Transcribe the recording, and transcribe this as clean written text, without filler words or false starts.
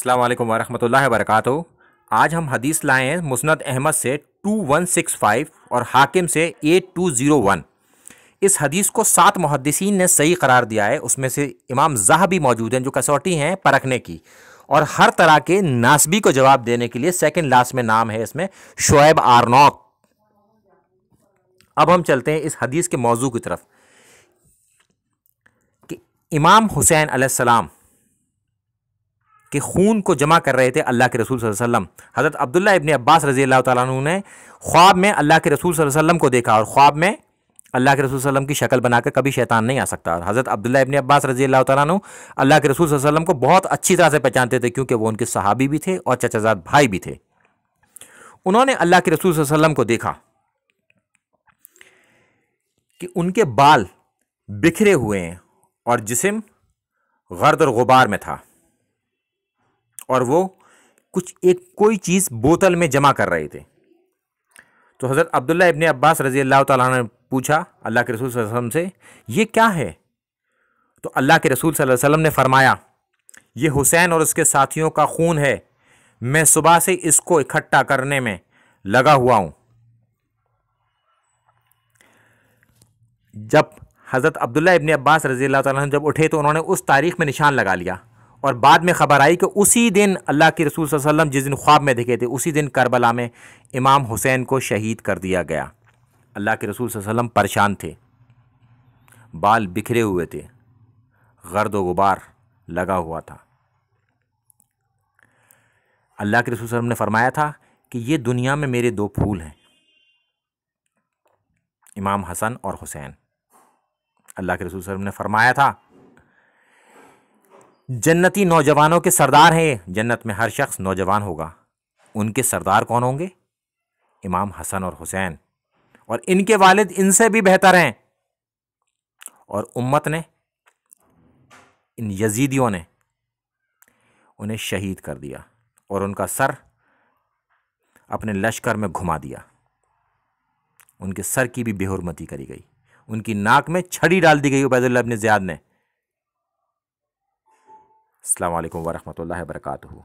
अस्सलाम वालेकुम वरहमतुल्लाहि वबरकातुहू। आज हम हदीस लाए हैं मुस्नद अहमद से 2165 और हाकिम से 8201। इस हदीस को 7 मुहद्दिसीन ने सही करार दिया है। उसमें से इमाम ज़हाबी मौजूद हैं जो कसौटी हैं परखने की, और हर तरह के नासबी को जवाब देने के लिए सेकंड लास्ट में नाम है इसमें शुएब आर्नौत। अब हम चलते हैं इस हदीस के मौजू की तरफ कि इमाम हुसैन अलैहिस्सलाम कि खून को जमा कर रहे थे अल्लाह के रसूल सल्लल्लाहु अलैहि वसल्लम। हज़रत अब्दुल्लाह इब्न अब्बास रज़ी अल्लाह तआला अन्हु ने ख्वाब में अल्लाह के रसूल सल्लल्लाहु अलैहि वसल्लम को देखा, और ख्वाब में अल्लाह के रसूल सल्लल्लाहु अलैहि वसल्लम की शक्ल बनाकर कभी शैतान नहीं आ सकता। हज़रत अब्दुल्लाह इब्न अब्बास रज़ी अल्लाह तआला अन्हु अल्लाह के रसूल सल्लल्लाहु अलैहि वसल्लम को बहुत अच्छी तरह से पहचानते थे, क्योंकि वो उनके सहाबी भी थे और चचाजाद भाई भी थे। उन्होंने अल्लाह के रसूल सल्लल्लाहु अलैहि वसल्लम को देखा कि उनके बाल बिखरे हुए हैं और जिस्म गर्द और गुबार में था, और वो कोई चीज़ बोतल में जमा कर रहे थे। तो हज़रत अब्दुल्लाह इब्न अब्बास रज़ी अल्लाह तआला अन्हु ने पूछा अल्लाह के रसूल सल्लल्लाहु अलैहि वसल्लम से, ये क्या है? तो अल्लाह के रसूल सल्लल्लाहु अलैहि वसल्लम ने फरमाया, ये हुसैन और उसके साथियों का खून है, मैं सुबह से इसको इकट्ठा करने में लगा हुआ हूं। जब हज़रत अब्दुल्लाह इब्न अब्बास रज़ी अल्लाह तआला अन्हु जब उठे तो उन्होंने उस तारीख में निशान लगा लिया, और बाद में खबर आई कि उसी दिन अल्लाह के रसूल सल्लल्लाहु अलैहि वसल्लम जिस दिन ख्वाब में देखे थे उसी दिन करबला में इमाम हुसैन को शहीद कर दिया गया। अल्लाह के रसूल सल्लल्लाहु अलैहि वसल्लम परेशान थे, बाल बिखरे हुए थे, गर्द व गुबार लगा हुआ था। अल्लाह के रसूल सल्लल्लाहु अलैहि वसल्लम ने फरमाया था कि ये दुनिया में मेरे 2 फूल हैं, इमाम हसन और हुसैन। अल्लाह के रसूल सल्लल्लाहु अलैहि वसल्लम ने फरमाया था, जन्नती नौजवानों के सरदार हैं, जन्नत में हर शख्स नौजवान होगा, उनके सरदार कौन होंगे? इमाम हसन और हुसैन, और इनके वालिद इनसे भी बेहतर हैं। और उम्मत ने, इन यजीदियों ने उन्हें शहीद कर दिया और उनका सर अपने लश्कर में घुमा दिया। उनके सर की भी बेहुरमती करी गई, उनकी नाक में छड़ी डाल दी गई उबैदुल्लाह इब्न ज़ियाद ने। अस्सलाम वालेकुम वरहमतुल्लाहि वबरकातुहू।